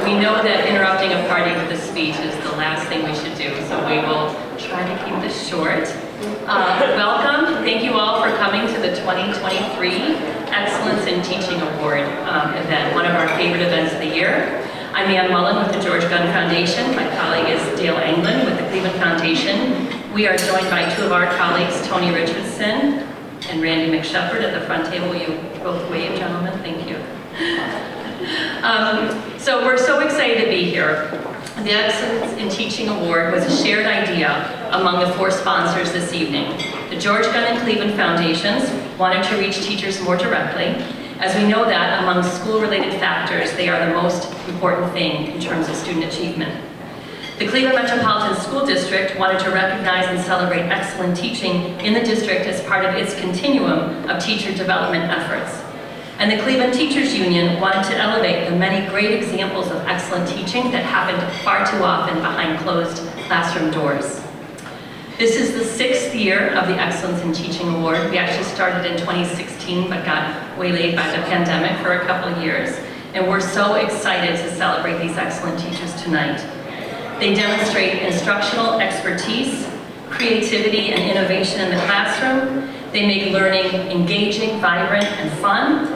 we know that interrupting a party with a speech is the last thing we should do, so we will try to keep this short. Welcome. Thank you all for coming to the 2023 Excellence in Teaching Award event, one of our favorite events of the year. I'm Ann Mullen with the George Gunn Foundation. My colleague is Dale Anglin with the Cleveland Foundation. We are joined by two of our colleagues, Tony Richardson and Randy McShepard at the front table. Will you both wave, gentlemen? Thank you. So we're so excited to be here. The Excellence in Teaching Award was a shared idea among the four sponsors this evening. The George Gunn and Cleveland Foundations wanted to reach teachers more directly, as we know that among school-related factors, they are the most important thing in terms of student achievement. The Cleveland Metropolitan School District wanted to recognize and celebrate excellent teaching in the district as part of its continuum of teacher development efforts. And the Cleveland Teachers Union wanted to elevate the many great examples of excellent teaching that happened far too often behind closed classroom doors. This is the 6th year of the Excellence in Teaching Award. We actually started in 2016, but got waylaid by the pandemic for a couple of years. And we're so excited to celebrate these excellent teachers tonight. They demonstrate instructional expertise, creativity, and innovation in the classroom. They make learning engaging, vibrant, and fun.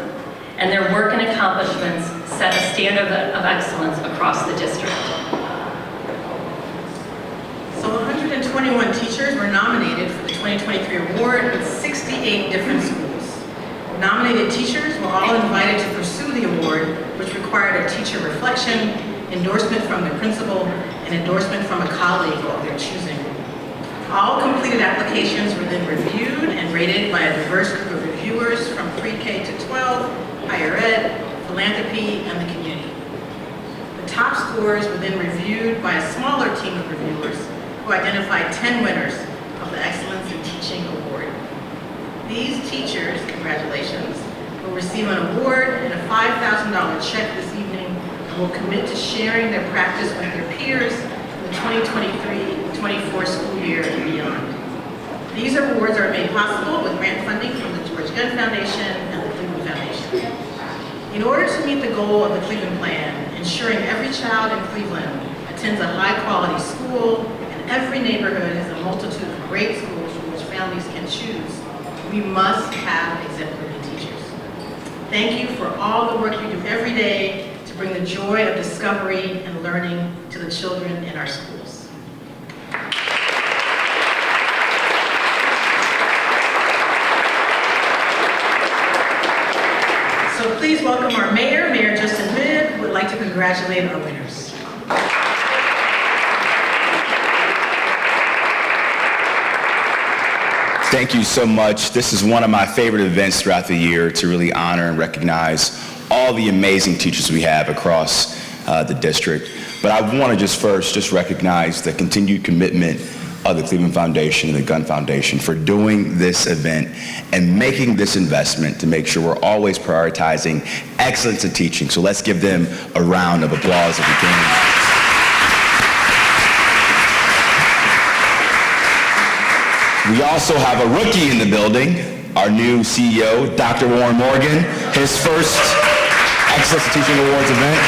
And their work and accomplishments set a standard of excellence across the district. So 121 teachers were nominated for the 2023 award with 68 different schools. Nominated teachers were all invited to pursue the award, which required a teacher reflection, endorsement from the principal, and endorsement from a colleague of their choosing. All completed applications were then reviewed and rated by a diverse group of reviewers from pre-K to 12, higher ed, philanthropy, and the community. The top scores were then reviewed by a smaller team of reviewers who identified 10 winners of the Excellence in Teaching Award. These teachers, congratulations, will receive an award and a $5,000 check this evening and will commit to sharing their practice with their peers in the 2023-24 school year and beyond. These awards are made possible with grant funding from the George Gunn Foundation and the Cleveland Foundation. In order to meet the goal of the Cleveland Plan, ensuring every child in Cleveland attends a high-quality school and every neighborhood has a multitude of great schools from which families can choose, we must have exemplary teachers. Thank you for all the work you do every day to bring the joy of discovery and learning to the children in our schools. So please welcome our mayor, Mayor Justin Bibb, who would like to congratulate our winners. Thank you so much. This is one of my favorite events throughout the year to really honor and recognize all the amazing teachers we have across the district. But I want to just recognize the continued commitment of the Cleveland Foundation and the Gunn Foundation for doing this event and making this investment to make sure we're always prioritizing excellence in teaching. So let's give them a round of applause if we can. We also have a rookie in the building, our new CEO, Dr. Warren Morgan, his first Excellence in Teaching Awards event.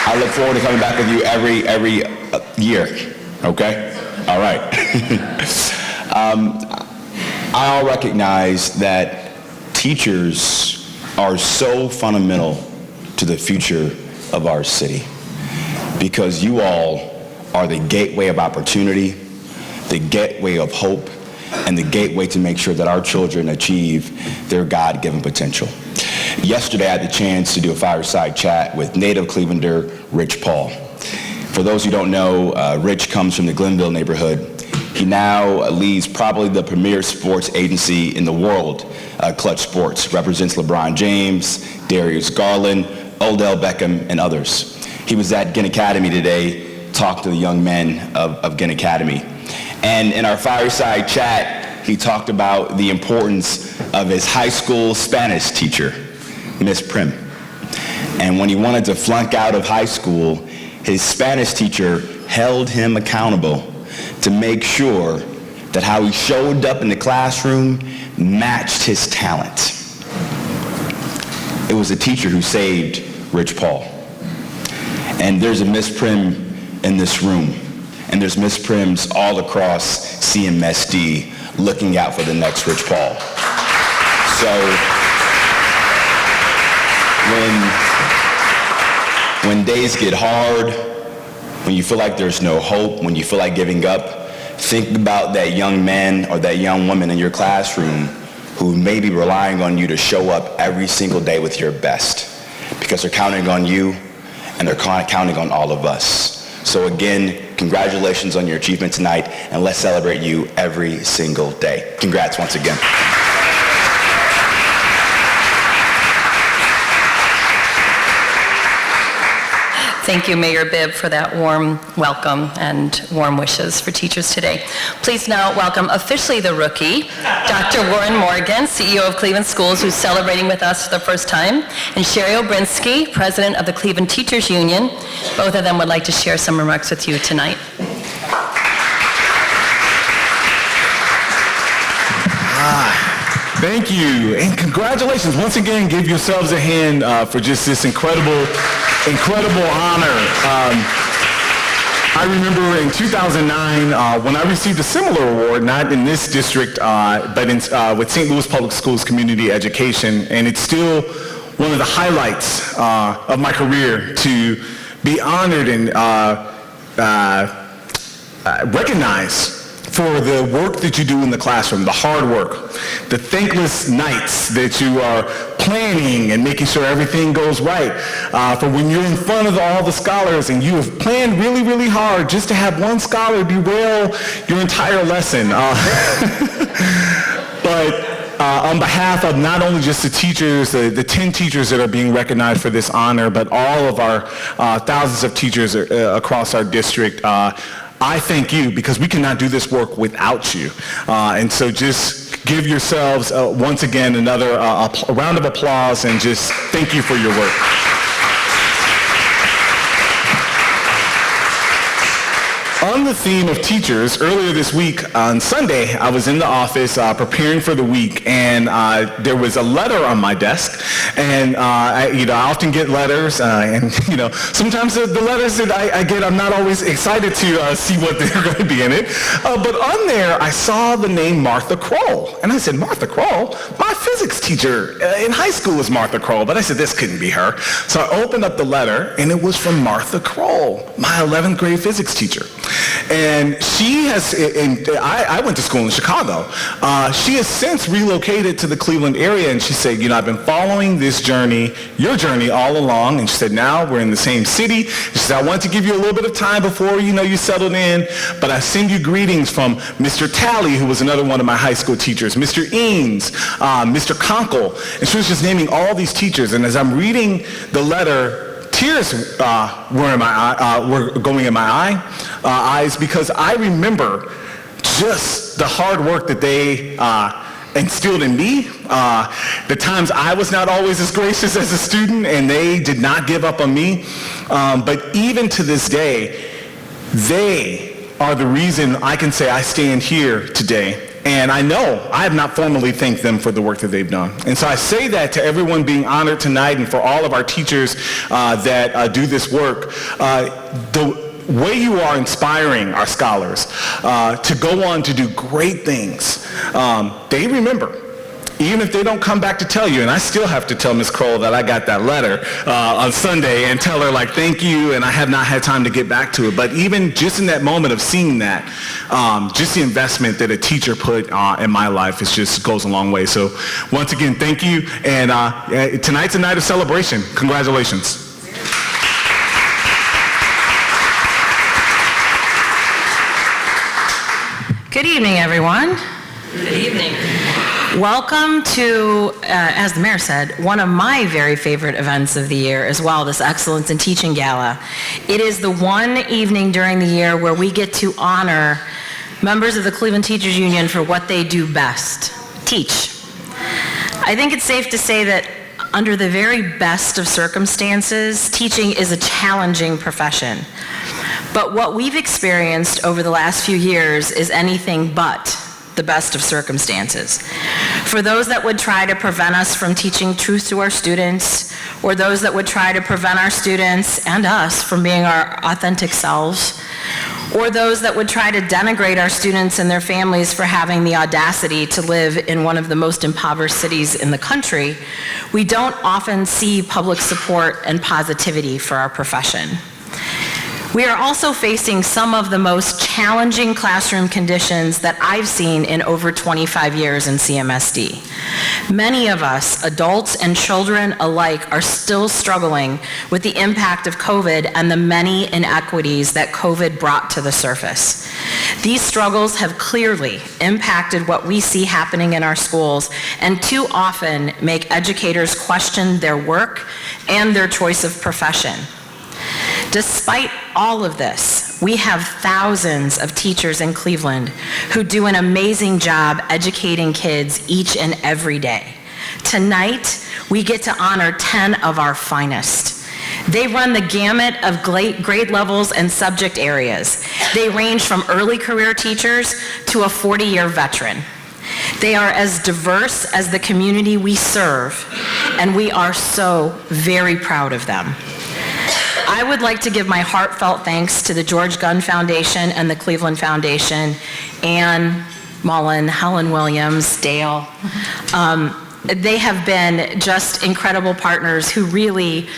I look forward to coming back with you every year. Okay? All right. I all recognize that teachers are so fundamental to the future of our city because you all are the gateway of opportunity, the gateway of hope, and the gateway to make sure that our children achieve their God-given potential. Yesterday, I had the chance to do a fireside chat with native Clevelander Rich Paul. For those who don't know, Rich comes from the Glenville neighborhood. He now leads probably the premier sports agency in the world, Clutch Sports, represents LeBron James, Darius Garland, Odell Beckham, and others. He was at Ginn Academy today, talked to the young men of Ginn Academy. And in our fireside chat, he talked about the importance of his high school Spanish teacher, Miss Prim. And when he wanted to flunk out of high school, his Spanish teacher held him accountable to make sure that how he showed up in the classroom matched his talent. It was a teacher who saved Rich Paul. And there's a Miss Prim in this room, and there's Miss Prims all across CMSD looking out for the next Rich Paul. So when days get hard, when you feel like there's no hope, when you feel like giving up, think about that young man or that young woman in your classroom who may be relying on you to show up every single day with your best, because they're counting on you and they're counting on all of us. So again, congratulations on your achievement tonight, and let's celebrate you every single day. Congrats once again. Thank you, Mayor Bibb, for that warm welcome and warm wishes for teachers today. Please now welcome officially the rookie, Dr. Warren Morgan, CEO of Cleveland Schools, who's celebrating with us for the first time, and Sherry Obrinsky, President of the Cleveland Teachers Union. Both of them would like to share some remarks with you tonight. Thank you, and congratulations. Once again, give yourselves a hand for just this incredible honor. I remember in 2009 when I received a similar award, not in this district, but with St. Louis Public Schools Community Education, and it's still one of the highlights of my career to be honored and recognized for the work that you do in the classroom, the hard work, the thankless nights that you are planning and making sure everything goes right, for when you're in front of all the scholars and you have planned really, really hard just to have one scholar derail your entire lesson. But on behalf of not only just the teachers, the 10 teachers that are being recognized for this honor, but all of our thousands of teachers across our district, I thank you, because we cannot do this work without you. And so just give yourselves, once again, another a round of applause, and just thank you for your work. On the theme of teachers, earlier this week on Sunday, I was in the office preparing for the week, and there was a letter on my desk. And I often get letters, and sometimes the letters that I get, I'm not always excited to see what they're going to be in it. But on there, I saw the name Martha Kroll, and I said, Martha Kroll? My physics teacher in high school was Martha Kroll, but I said this couldn't be her. So I opened up the letter, and it was from Martha Kroll, my 11th grade physics teacher. And she has, I went to school in Chicago. She has since relocated to the Cleveland area, and she said, I've been following this journey, your journey all along. And she said, now we're in the same city. She said, I want to give you a little bit of time before, you settled in, but I send you greetings from Mr. Talley, who was another one of my high school teachers, Mr. Eames, Mr. Conkle. And she was just naming all these teachers. And as I'm reading the letter, tears were going in my eyes, because I remember just the hard work that they instilled in me, the times I was not always as gracious as a student, and they did not give up on me. But even to this day, they are the reason I can say I stand here today. And I know I have not formally thanked them for the work that they've done. And so I say that to everyone being honored tonight, and for all of our teachers that do this work. The way you are inspiring our scholars to go on to do great things, they remember. Even if they don't come back to tell you, and I still have to tell Ms. Kroll that I got that letter on Sunday, and tell her, thank you, and I have not had time to get back to it. But even just in that moment of seeing that, just the investment that a teacher put in my life, it just goes a long way. So once again, thank you, and tonight's a night of celebration. Congratulations. Good evening, everyone. Good evening. Welcome to, as the mayor said, one of my very favorite events of the year as well, this Excellence in Teaching Gala. It is the one evening during the year where we get to honor members of the Cleveland Teachers Union for what they do best, teach. I think it's safe to say that under the very best of circumstances, teaching is a challenging profession. But what we've experienced over the last few years is anything but the best of circumstances. For those that would try to prevent us from teaching truth to our students, or those that would try to prevent our students and us from being our authentic selves, or those that would try to denigrate our students and their families for having the audacity to live in one of the most impoverished cities in the country, we don't often see public support and positivity for our profession. We are also facing some of the most challenging classroom conditions that I've seen in over 25 years in CMSD. Many of us, adults and children alike, are still struggling with the impact of COVID and the many inequities that COVID brought to the surface. These struggles have clearly impacted what we see happening in our schools and too often make educators question their work and their choice of profession. Despite all of this, we have thousands of teachers in Cleveland who do an amazing job educating kids each and every day. Tonight, we get to honor 10 of our finest. They run the gamut of grade levels and subject areas. They range from early career teachers to a 40-year veteran. They are as diverse as the community we serve, and we are so very proud of them. I would like to give my heartfelt thanks to the George Gunn Foundation and the Cleveland Foundation, Ann Mullen, Helen Williams, Dale. They have been just incredible partners who really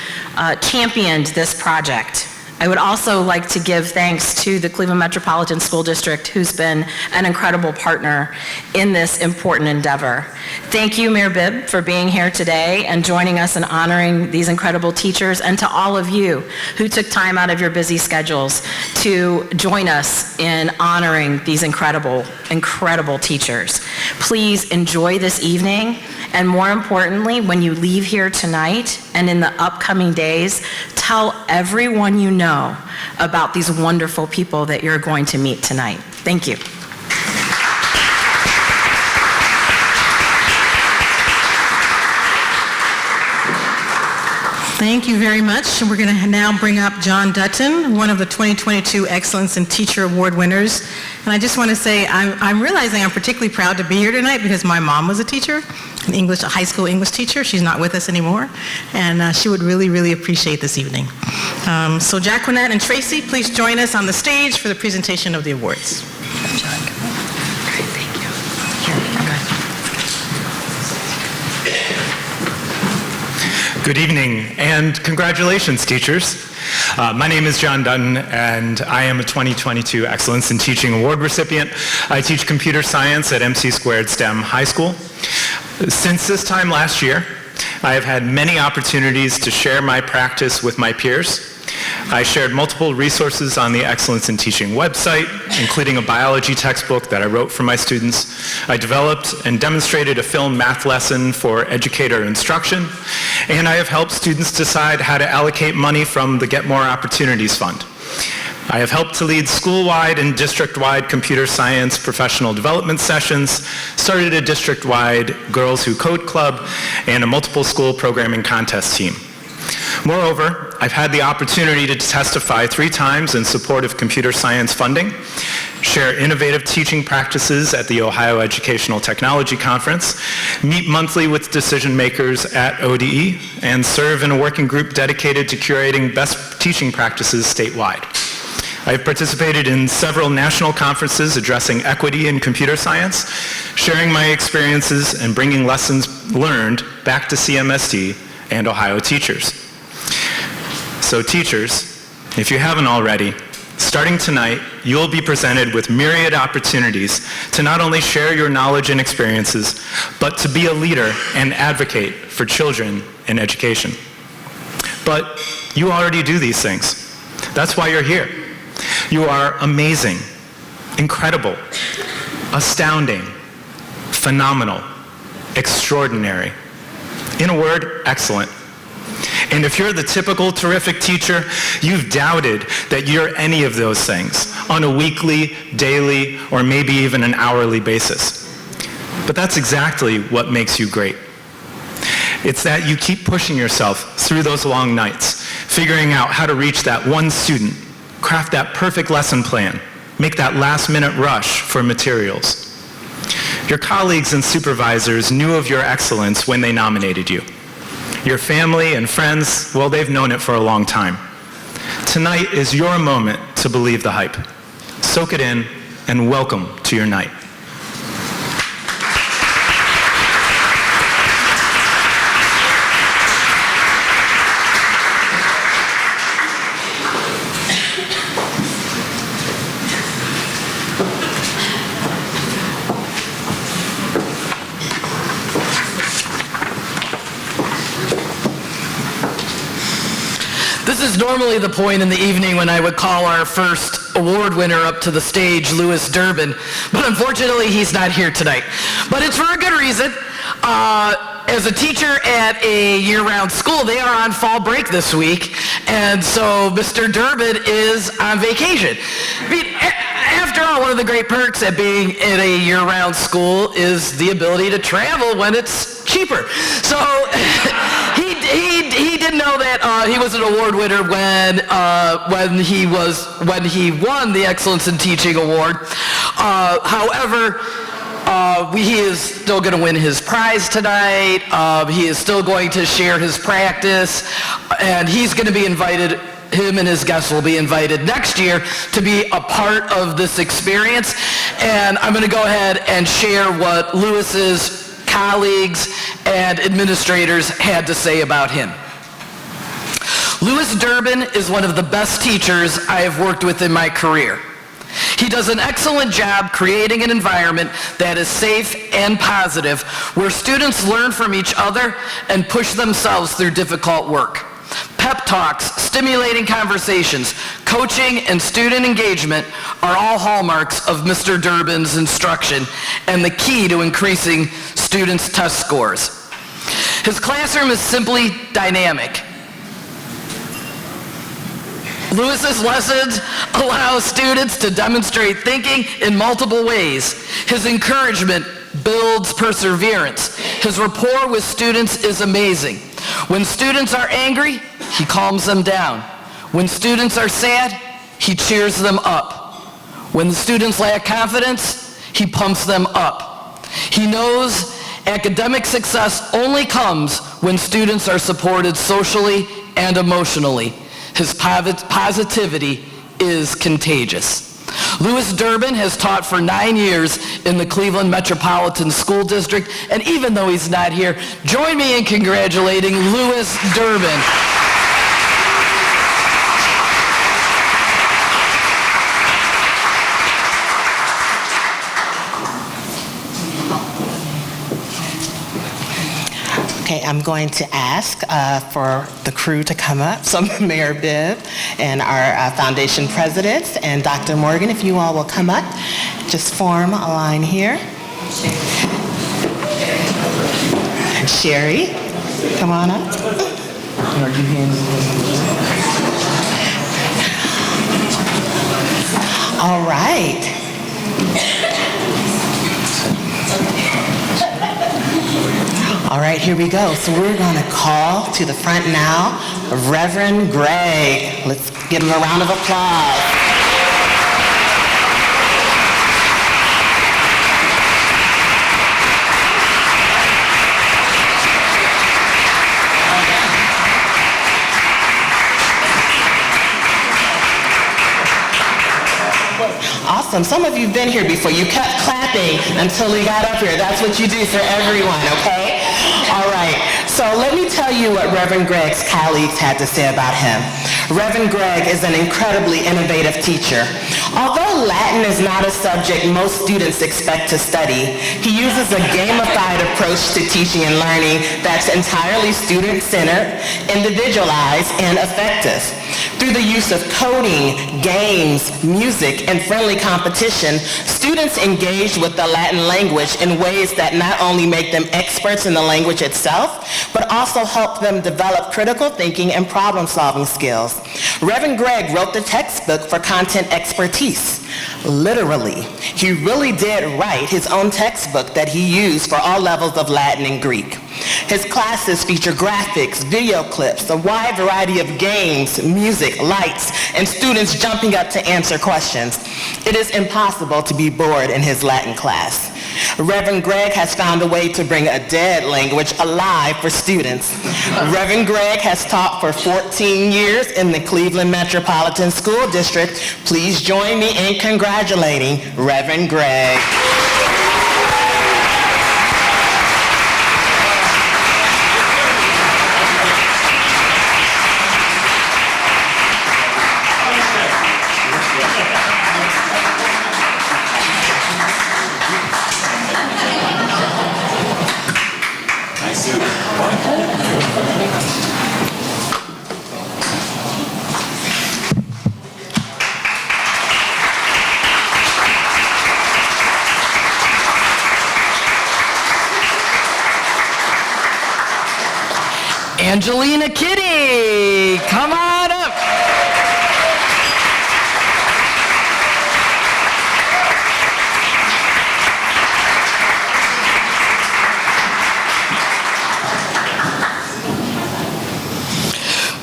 championed this project. I would also like to give thanks to the Cleveland Metropolitan School District, who's been an incredible partner in this important endeavor. Thank you, Mayor Bibb, for being here today and joining us in honoring these incredible teachers, and to all of you who took time out of your busy schedules to join us in honoring these incredible, incredible teachers. Please enjoy this evening, and more importantly, when you leave here tonight and in the upcoming days, tell everyone you know about these wonderful people that you're going to meet tonight. Thank you. Thank you very much. We're going to now bring up John Dutton, one of the 2022 Excellence in Teacher Award winners. And I just want to say I'm realizing I'm particularly proud to be here tonight because my mom was a teacher, a high school English teacher. She's not with us anymore. And she would really, really appreciate this evening. So Jacqueline and Tracy, please join us on the stage for the presentation of the awards. John, come on. Great, thank you. Here, go ahead. Good evening, and congratulations, teachers. My name is John Dutton, and I am a 2022 Excellence in Teaching Award recipient. I teach computer science at MC Squared STEM High School. Since this time last year, I have had many opportunities to share my practice with my peers. I shared multiple resources on the Excellence in Teaching website, including a biology textbook that I wrote for my students. I developed and demonstrated a film math lesson for educator instruction, and I have helped students decide how to allocate money from the Get More Opportunities Fund. I have helped to lead school-wide and district-wide computer science professional development sessions, started a district-wide Girls Who Code Club, and a multiple school programming contest team. Moreover, I've had the opportunity to testify 3 times in support of computer science funding, share innovative teaching practices at the Ohio Educational Technology Conference, meet monthly with decision makers at ODE, and serve in a working group dedicated to curating best teaching practices statewide. I have participated in several national conferences addressing equity in computer science, sharing my experiences and bringing lessons learned back to CMSD and Ohio teachers. So teachers, if you haven't already, starting tonight, you'll be presented with myriad opportunities to not only share your knowledge and experiences, but to be a leader and advocate for children in education. But you already do these things. That's why you're here. You are amazing, incredible, astounding, phenomenal, extraordinary. In a word, excellent. And if you're the typical terrific teacher, you've doubted that you're any of those things on a weekly, daily, or maybe even an hourly basis. But that's exactly what makes you great. It's that you keep pushing yourself through those long nights, figuring out how to reach that one student, craft that perfect lesson plan, make that last-minute rush for materials. Your colleagues and supervisors knew of your excellence when they nominated you. Your family and friends, well, they've known it for a long time. Tonight is your moment to believe the hype. Soak it in, and welcome to your night. This is normally the point in the evening when I would call our first award winner up to the stage, Lewis Durbin, but unfortunately he's not here tonight. But it's for a good reason. As a teacher at a year-round school, they are on fall break this week, and so Mr. Durbin is on vacation. I mean, after all, one of the great perks at being at a year-round school is the ability to travel when it's cheaper. So he didn't know that he was an award winner when he won the Excellence in Teaching Award. However, he is still going to win his prize tonight. He is still going to share his practice, and he's going to be invited. Him and his guests will be invited next year to be a part of this experience. And I'm going to go ahead and share what Lewis's colleagues and administrators had to say about him. Lewis Durbin is one of the best teachers I have worked with in my career. He does an excellent job creating an environment that is safe and positive, where students learn from each other and push themselves through difficult work. Pep talks, stimulating conversations, coaching, and student engagement are all hallmarks of Mr. Durbin's instruction and the key to increasing students' test scores. His classroom is simply dynamic. Lewis's lessons allow students to demonstrate thinking in multiple ways. His encouragement builds perseverance. His rapport with students is amazing. When students are angry, he calms them down. When students are sad, he cheers them up. When the students lack confidence, he pumps them up. He knows academic success only comes when students are supported socially and emotionally. His positivity is contagious. Lewis Durbin has taught for 9 years in the Cleveland Metropolitan School District, and even though he's not here, join me in congratulating Lewis Durbin. Okay, I'm going to ask for the crew to come up. So Mayor Bibb and our foundation presidents and Dr. Morgan, if you all will come up, just form a line here. And Sherry, come on up. Are you all right. All right, here we go. So we're going to call to the front now Reverend Greg. Let's give him a round of applause. Awesome. Some of you have been here before. You kept clapping until he got up here. That's what you do for everyone, okay? All right. So let me tell you what Reverend Greg's colleagues had to say about him. Reverend Greg is an incredibly innovative teacher. Although Latin is not a subject most students expect to study, he uses a gamified approach to teaching and learning that's entirely student-centered, individualized, and effective. Through the use of coding, games, music, and friendly competition, students engage with the Latin language in ways that not only make them experts in the language itself, but also help them develop critical thinking and problem-solving skills. Reverend Greg wrote the textbook for content expertise. Literally, he really did write his own textbook that he used for all levels of Latin and Greek. His classes feature graphics, video clips, a wide variety of games, music, lights, and students jumping up to answer questions. It is impossible to be bored in his Latin class. Reverend Greg has found a way to bring a dead language alive for students. Reverend Greg has taught for 14 years in the Cleveland Metropolitan School District. Please join me in congratulating Reverend Greg. Angelina Kitty, come on up.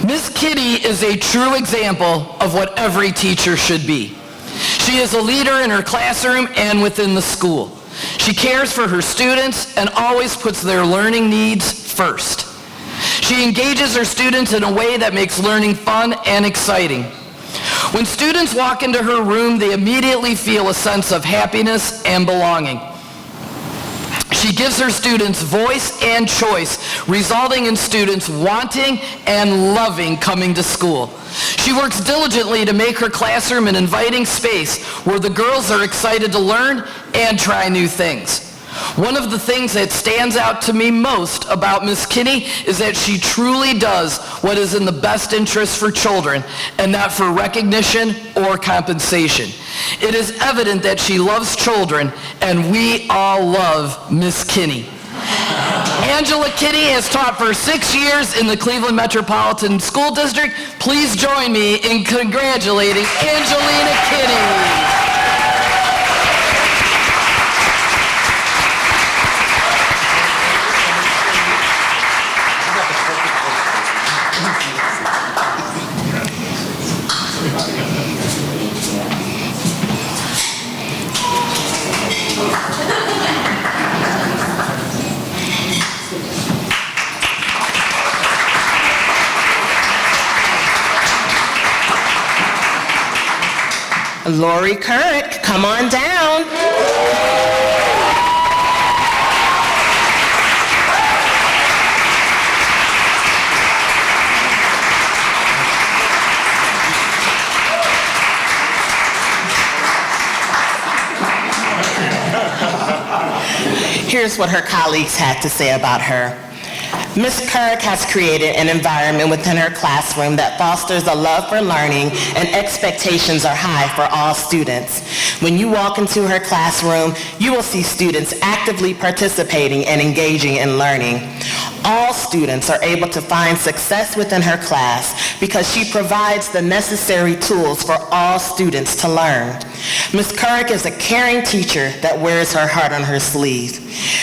Miss Kitty is a true example of what every teacher should be. She is a leader in her classroom and within the school. She cares for her students and always puts their learning needs first. She engages her students in a way that makes learning fun and exciting. When students walk into her room, they immediately feel a sense of happiness and belonging. She gives her students voice and choice, resulting in students wanting and loving coming to school. She works diligently to make her classroom an inviting space where the girls are excited to learn and try new things. One of the things that stands out to me most about Miss Kitty is that she truly does what is in the best interest for children and not for recognition or compensation. It is evident that she loves children, and we all love Miss Kitty. Angela Kitty has taught for 6 years in the Cleveland Metropolitan School District. Please join me in congratulating Angelina Kitty. Lori Currick, come on down. Here's what her colleagues had to say about her. Ms. Currick has created an environment within her classroom that fosters a love for learning, and expectations are high for all students. When you walk into her classroom, you will see students actively participating and engaging in learning. All students are able to find success within her class because she provides the necessary tools for all students to learn. Ms. Currick is a caring teacher that wears her heart on her sleeve.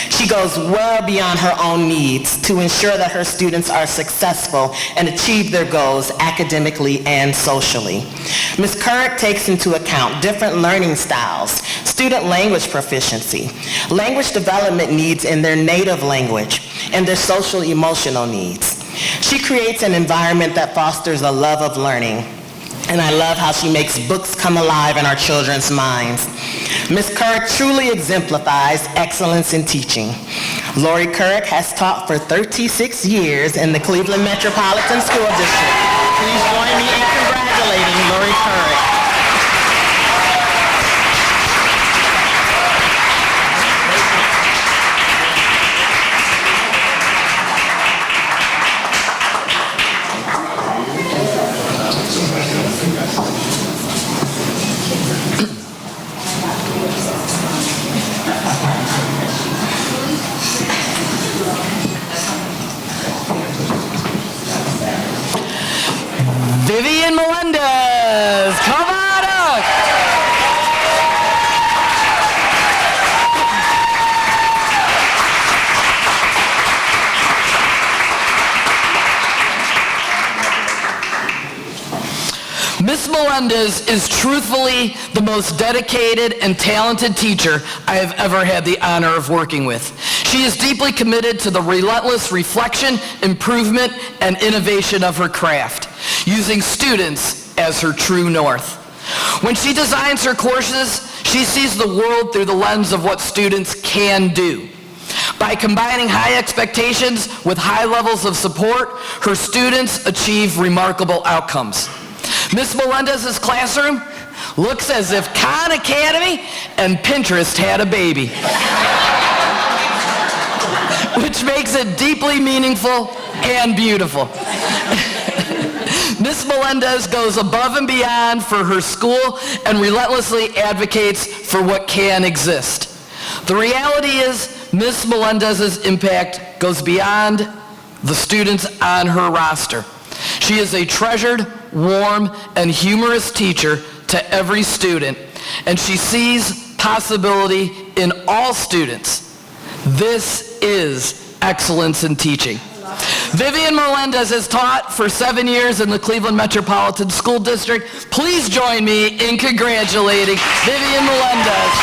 She goes well beyond her own needs to ensure that her students are successful and achieve their goals academically and socially. Ms. Currick takes into account different learning styles, student language proficiency, language development needs in their native language, and their social emotional needs. She creates an environment that fosters a love of learning. And I love how she makes books come alive in our children's minds. Ms. Currick truly exemplifies excellence in teaching. Lori Currick has taught for 36 years in the Cleveland Metropolitan School District. Please join me in congratulating Lori Currick. Vivian Melendez, come on up. Ms. Melendez is truthfully the most dedicated and talented teacher I have ever had the honor of working with. She is deeply committed to the relentless reflection, improvement, and innovation of her craft, using students as her true north. When she designs her courses, she sees the world through the lens of what students can do. By combining high expectations with high levels of support, her students achieve remarkable outcomes. Ms. Melendez's classroom looks as if Khan Academy and Pinterest had a baby, which makes it deeply meaningful and beautiful. Ms. Melendez goes above and beyond for her school and relentlessly advocates for what can exist. The reality is, Ms. Melendez's impact goes beyond the students on her roster. She is a treasured, warm, and humorous teacher to every student, and she sees possibility in all students. This is excellence in teaching. Vivian Melendez has taught for 7 years in the Cleveland Metropolitan School District. Please join me in congratulating Vivian Melendez.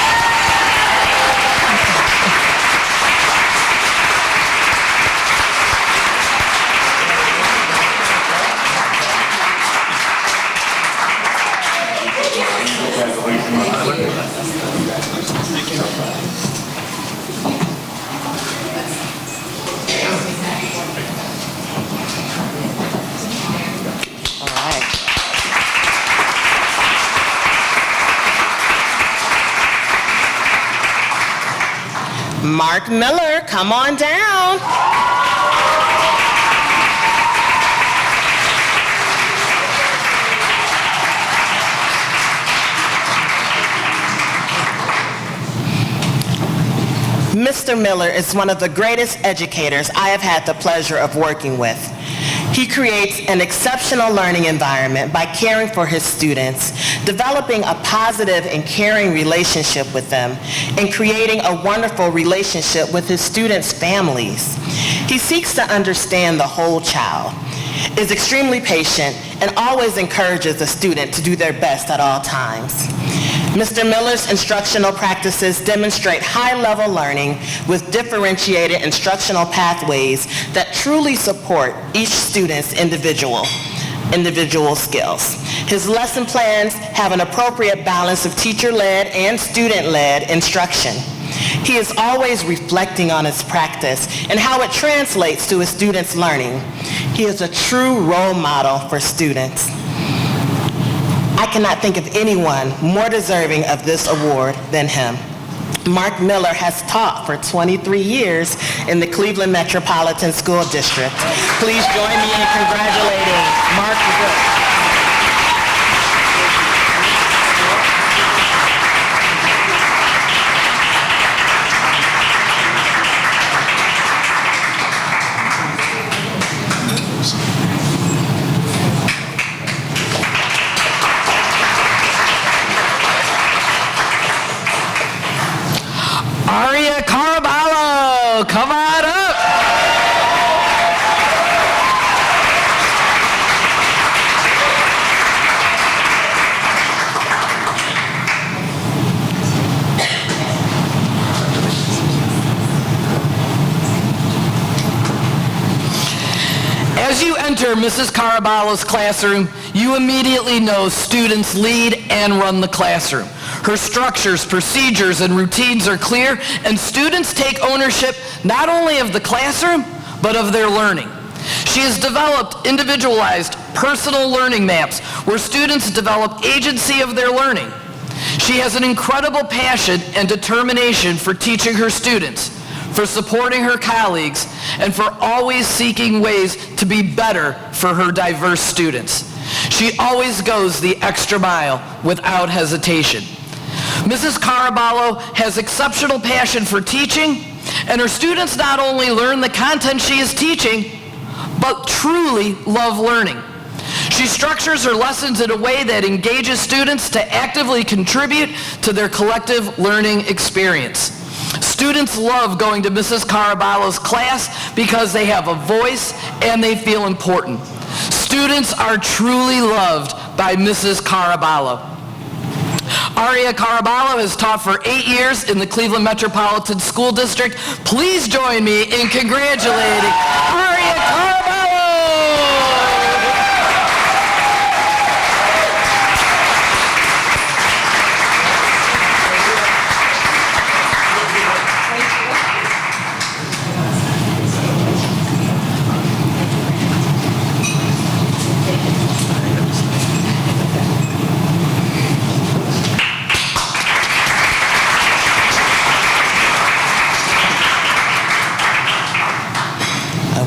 Mark Miller, come on down. Mr. Miller is one of the greatest educators I have had the pleasure of working with. He creates an exceptional learning environment by caring for his students, developing a positive and caring relationship with them, and creating a wonderful relationship with his students' families. He seeks to understand the whole child, is extremely patient, and always encourages the student to do their best at all times. Mr. Miller's instructional practices demonstrate high-level learning with differentiated instructional pathways that truly support each student's individual skills. His lesson plans have an appropriate balance of teacher-led and student-led instruction. He is always reflecting on his practice and how it translates to his students' learning. He is a true role model for students. I cannot think of anyone more deserving of this award than him. Mark Miller has taught for 23 years in the Cleveland Metropolitan School District. Please join me in congratulating Mark Miller. Come on up. As you enter Mrs. Caraballo's classroom, you immediately know students lead and run the classroom. Her structures, procedures, and routines are clear, and students take ownership not only of the classroom, but of their learning. She has developed individualized personal learning maps where students develop agency of their learning. She has an incredible passion and determination for teaching her students, for supporting her colleagues, and for always seeking ways to be better for her diverse students. She always goes the extra mile without hesitation. Mrs. Caraballo has exceptional passion for teaching, and her students not only learn the content she is teaching, but truly love learning. She structures her lessons in a way that engages students to actively contribute to their collective learning experience. Students love going to Mrs. Caraballo's class because they have a voice and they feel important. Students are truly loved by Mrs. Caraballo. Aria Caraballo has taught for 8 years in the Cleveland Metropolitan School District. Please join me in congratulating Aria Caraballo.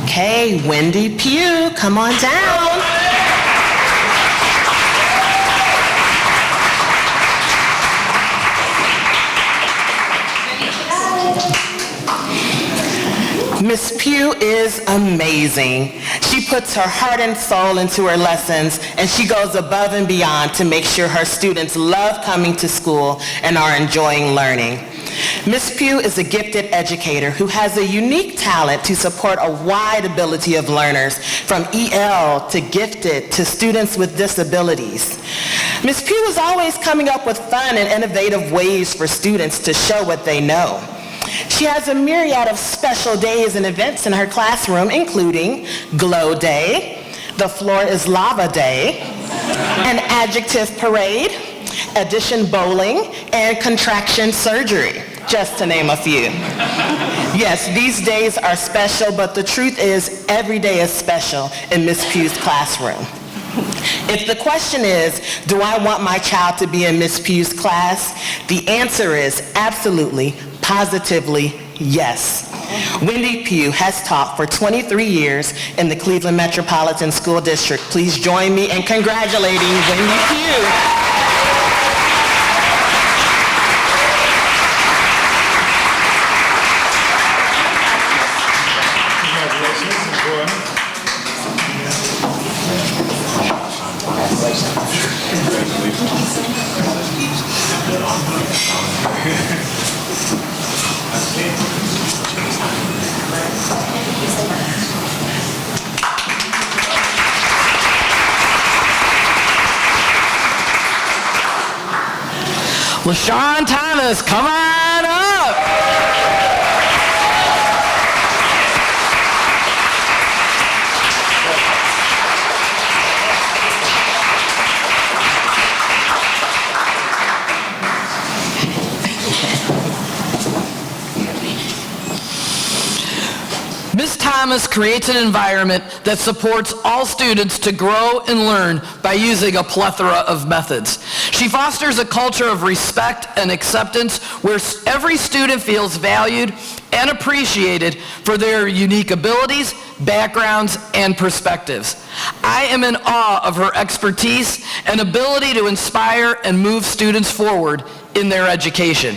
Okay, Wendy Pugh, come on down. Miss Pugh is amazing. She puts her heart and soul into her lessons, and she goes above and beyond to make sure her students love coming to school and are enjoying learning. Miss Pugh is a gifted educator who has a unique talent to support a wide ability of learners, from EL to gifted to students with disabilities. Miss Pugh is always coming up with fun and innovative ways for students to show what they know. She has a myriad of special days and events in her classroom, including Glow Day, The Floor is Lava Day, an Adjective Parade, Addition Bowling, and Contraction Surgery, just to name a few. Yes, these days are special, but the truth is every day is special in Miss Pugh's classroom. If the question is, do I want my child to be in Miss Pugh's class? The answer is absolutely, positively, yes. Wendy Pugh has taught for 23 years in the Cleveland Metropolitan School District. Please join me in congratulating Wendy Pugh. LaShawn Thomas, come on up. Ms. Thomas creates an environment that supports all students to grow and learn by using a plethora of methods. She fosters a culture of respect and acceptance where every student feels valued and appreciated for their unique abilities, backgrounds, and perspectives. I am in awe of her expertise and ability to inspire and move students forward in their education.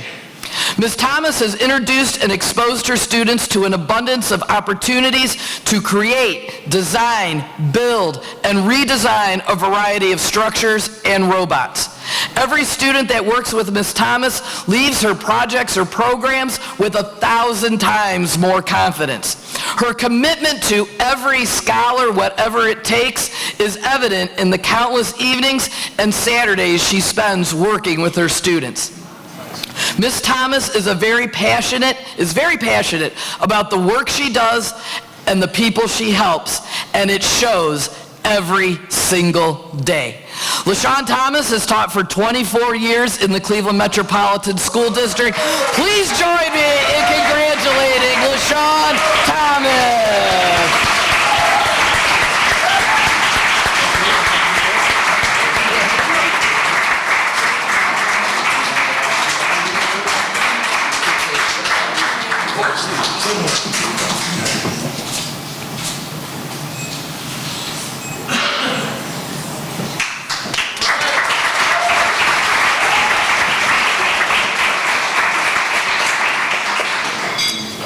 Ms. Thomas has introduced and exposed her students to an abundance of opportunities to create, design, build, and redesign a variety of structures and robots. Every student that works with Ms. Thomas leaves her projects or programs with 1,000 times more confidence. Her commitment to every scholar, whatever it takes, is evident in the countless evenings and Saturdays she spends working with her students. Ms. Thomas is very passionate about the work she does and the people she helps, and it shows every single day. LaShawn Thomas has taught for 24 years in the Cleveland Metropolitan School District. Please join me in congratulating LaShawn Thomas.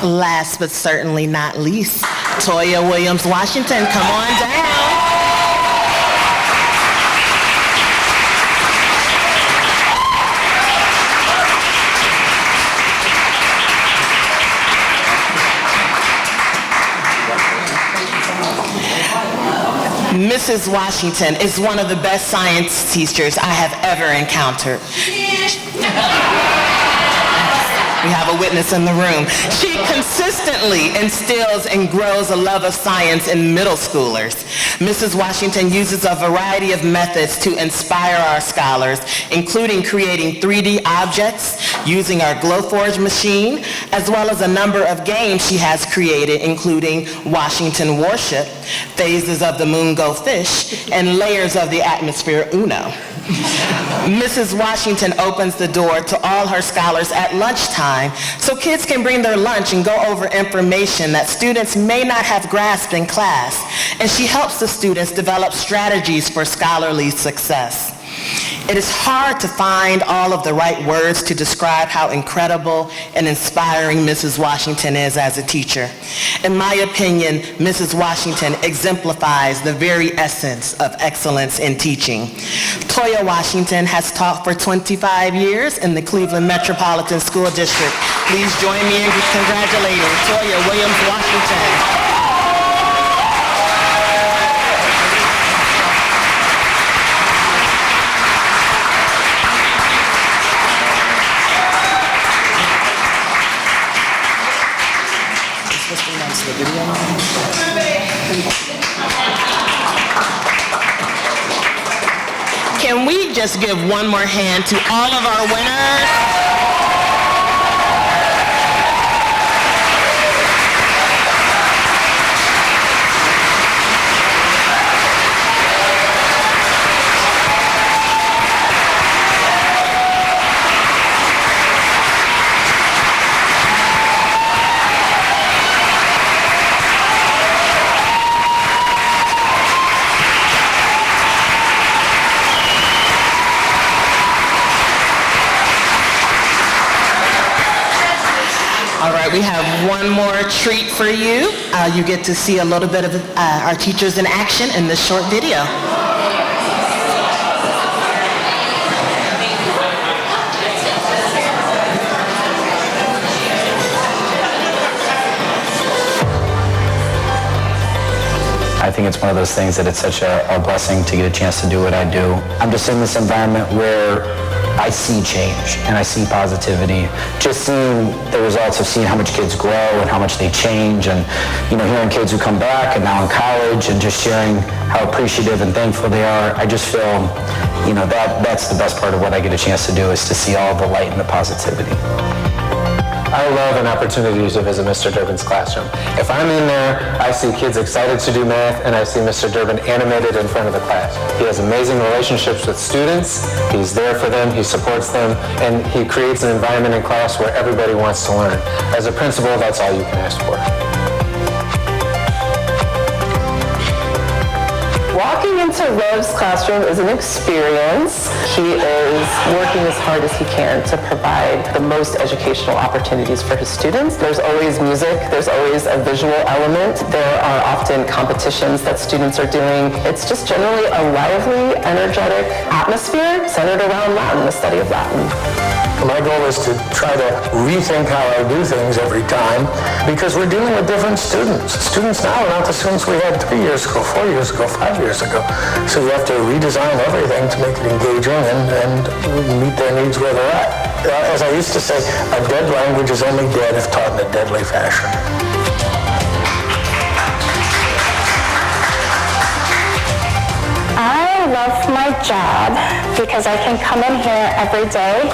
Last but certainly not least, Toya Williams-Washington, come on down. Mrs. Washington is one of the best science teachers I have ever encountered. We have a witness in the room. She consistently instills and grows a love of science in middle schoolers. Mrs. Washington uses a variety of methods to inspire our scholars, including creating 3D objects using our Glowforge machine, as well as a number of games she has created, including Washington Warship, Phases of the Moon Go Fish, and Layers of the Atmosphere Uno. Mrs. Washington opens the door to all her scholars at lunchtime so kids can bring their lunch and go over information that students may not have grasped in class, and she helps the students develop strategies for scholarly success. It is hard to find all of the right words to describe how incredible and inspiring Mrs. Washington is as a teacher. In my opinion, Mrs. Washington exemplifies the very essence of excellence in teaching. Toya Washington has taught for 25 years in the Cleveland Metropolitan School District. Please join me in congratulating Toya Williams Washington. Can we just give one more hand to all of our winners? We have one more treat for you. You get to see a little bit of our teachers in action in this short video. I think it's one of those things that it's such a blessing to get a chance to do what I do. I'm just in this environment where I see change and I see positivity. Just seeing the results of seeing how much kids grow and how much they change, and hearing kids who come back and now in college and just sharing how appreciative and thankful they are. I just feel, that's the best part of what I get a chance to do, is to see all the light and the positivity. I love an opportunity to visit Mr. Durbin's classroom. If I'm in there, I see kids excited to do math, and I see Mr. Durbin animated in front of the class. He has amazing relationships with students. He's there for them. He supports them, and he creates an environment in class where everybody wants to learn. As a principal, that's all you can ask for. Walking into Rev's classroom is an experience. He is working as hard as he can to provide the most educational opportunities for his students. There's always music, there's always a visual element. There are often competitions that students are doing. It's just generally a lively, energetic atmosphere centered around Latin, the study of Latin. My goal is to try to rethink how I do things every time, because we're dealing with different students. Students now are not the students we had 3 years ago, 4 years ago, 5 years ago. So you have to redesign everything to make it engaging and meet their needs where they're at. As I used to say, a dead language is only dead if taught in a deadly fashion. I love my job because I can come in here every day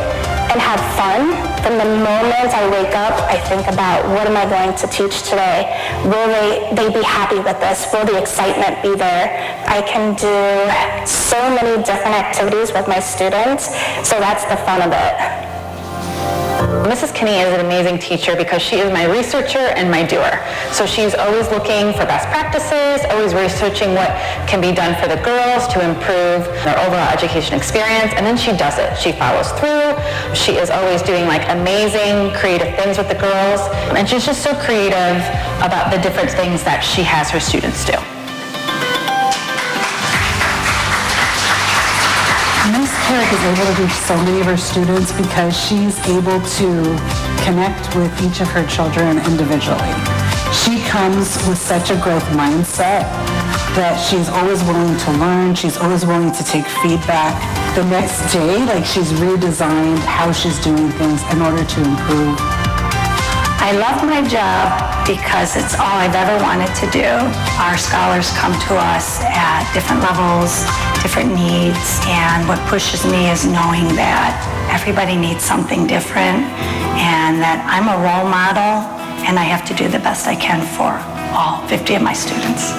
and have fun. From the moment I wake up, I think about, what am I going to teach today? Will they be happy with this? Will the excitement be there? I can do so many different activities with my students, so that's the fun of it. Mrs. Kinney is an amazing teacher because she is my researcher and my doer. So she's always looking for best practices, always researching what can be done for the girls to improve their overall education experience, and then she does it. She follows through. She is always doing amazing creative things with the girls, and she's just so creative about the different things that she has her students do. Ms. Carrick is able to reach so many of her students because she's able to connect with each of her children individually. She comes with such a growth mindset that she's always willing to learn. She's always willing to take feedback. The next day, like, she's redesigned how she's doing things in order to improve. I love my job because it's all I've ever wanted to do. Our scholars come to us at different levels, different needs, and what pushes me is knowing that everybody needs something different and that I'm a role model and I have to do the best I can for all 50 of my students.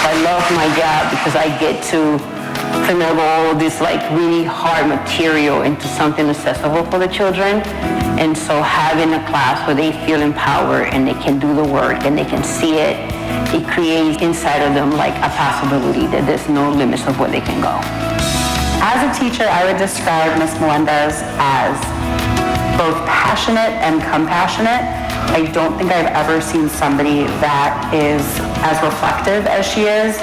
I love my job because I get to turn all this like really hard material into something accessible for the children. And so having a class where they feel empowered and they can do the work and they can see it, it creates inside of them like a possibility that there's no limits of where they can go. As a teacher, I would describe Ms. Melendez as both passionate and compassionate. I don't think I've ever seen somebody that is as reflective as she is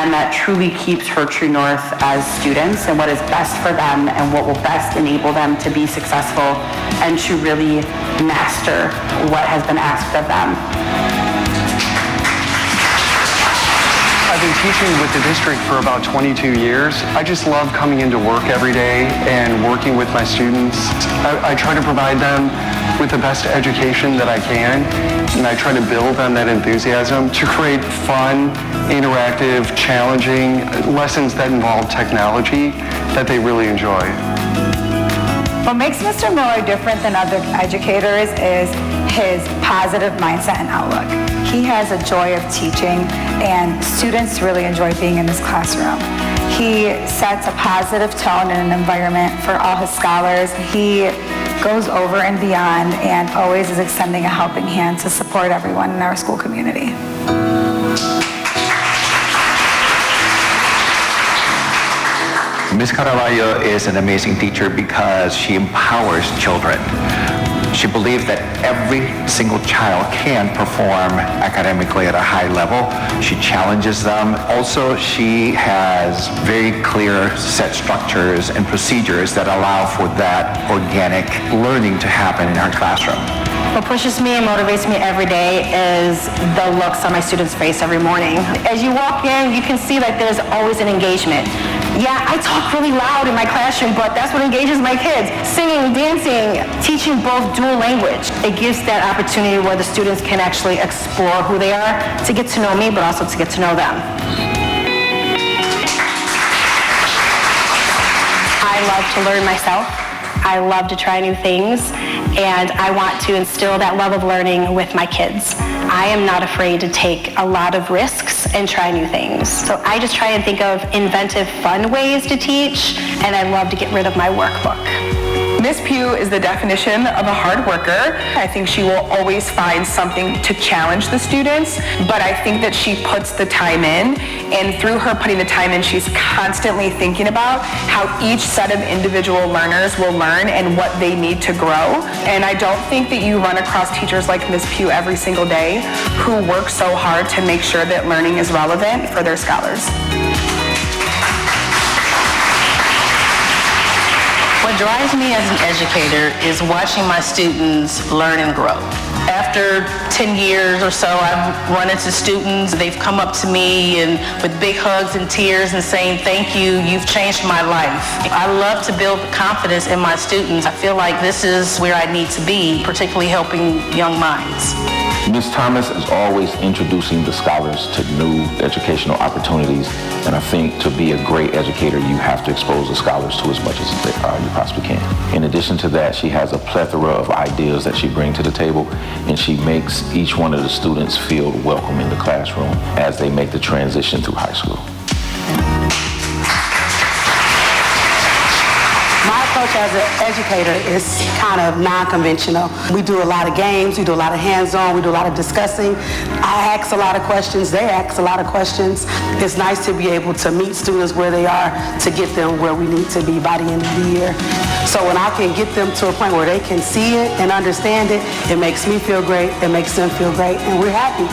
and that truly keeps her true north as students and what is best for them and what will best enable them to be successful and to really master what has been asked of them. I've been teaching with the district for about 22 years. I just love coming into work every day and working with my students. I try to provide them with the best education that I can, and I try to build on that enthusiasm to create fun, interactive, challenging lessons that involve technology that they really enjoy. What makes Mr. Miller different than other educators is his positive mindset and outlook. He has a joy of teaching, and students really enjoy being in his classroom. He sets a positive tone in an environment for all his scholars. He goes over and beyond and always is extending a helping hand to support everyone in our school community. Ms. Caraballo is an amazing teacher because she empowers children. She believes that every single child can perform academically at a high level. She challenges them. Also, she has very clear set structures and procedures that allow for that organic learning to happen in her classroom. What pushes me and motivates me every day is the looks on my students' face every morning. As you walk in, you can see that there's always an engagement. Yeah, I talk really loud in my classroom, but that's what engages my kids. Singing, dancing, teaching both dual language. It gives that opportunity where the students can actually explore who they are, to get to know me, but also to get to know them. I love to learn myself. I love to try new things, and I want to instill that love of learning with my kids. I am not afraid to take a lot of risks and try new things. So I just try and think of inventive, fun ways to teach, and I love to get rid of my workbook. Miss Pugh is the definition of a hard worker. I think she will always find something to challenge the students, but I think that she puts the time in, and through her putting the time in, she's constantly thinking about how each set of individual learners will learn and what they need to grow. And I don't think that you run across teachers like Miss Pugh every single day who work so hard to make sure that learning is relevant for their scholars. What drives me as an educator is watching my students learn and grow. After 10 years or so, I've run into students. They've come up to me and with big hugs and tears and saying, "Thank you, you've changed my life." I love to build confidence in my students. I feel like this is where I need to be, particularly helping young minds. Ms. Thomas is always introducing the scholars to new educational opportunities, and I think to be a great educator, you have to expose the scholars to as much as you possibly can. In addition to that, she has a plethora of ideas that she brings to the table, and she makes each one of the students feel welcome in the classroom as they make the transition through high school. My approach as an educator is kind of non-conventional. We do a lot of games, we do a lot of hands-on, we do a lot of discussing. I ask a lot of questions, they ask a lot of questions. It's nice to be able to meet students where they are to get them where we need to be by the end of the year. So when I can get them to a point where they can see it and understand it, it makes me feel great, it makes them feel great, and we're happy.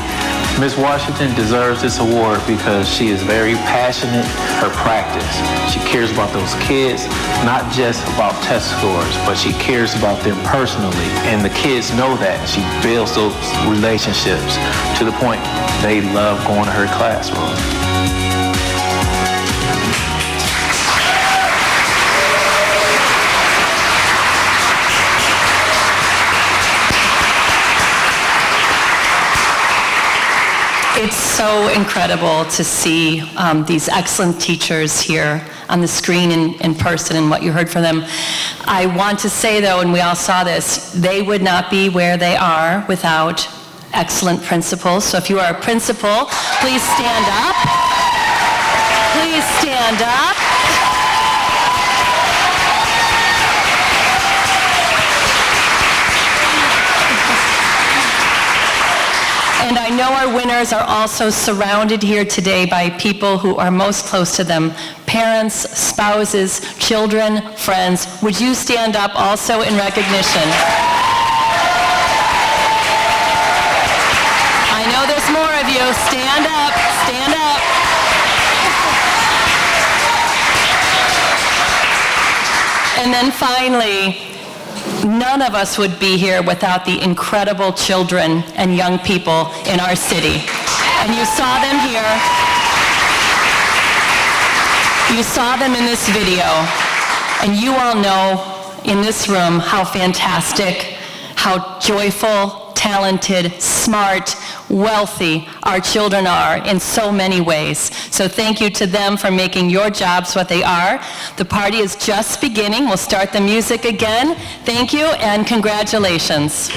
Ms. Washington deserves this award because she is very passionate her practice. She cares about those kids, not just about test scores, but she cares about them personally. And the kids know that. She builds those relationships to the point they love going to her classroom. It's so incredible to see these excellent teachers here on the screen and in person and what you heard from them. I want to say though, and we all saw this, they would not be where they are without excellent principals. So if you are a principal, please stand up. Please stand up. And I know our winners are also surrounded here today by people who are most close to them, parents, spouses, children, friends. Would you stand up also in recognition? I know there's more of you. Stand up, stand up. And then finally, none of us would be here without the incredible children and young people in our city. And you saw them here. You saw them in this video. And you all know in this room how fantastic, how joyful, talented, smart, wealthy our children are in so many ways. So thank you to them for making your jobs what they are. The party is just beginning. We'll start the music again. Thank you and congratulations.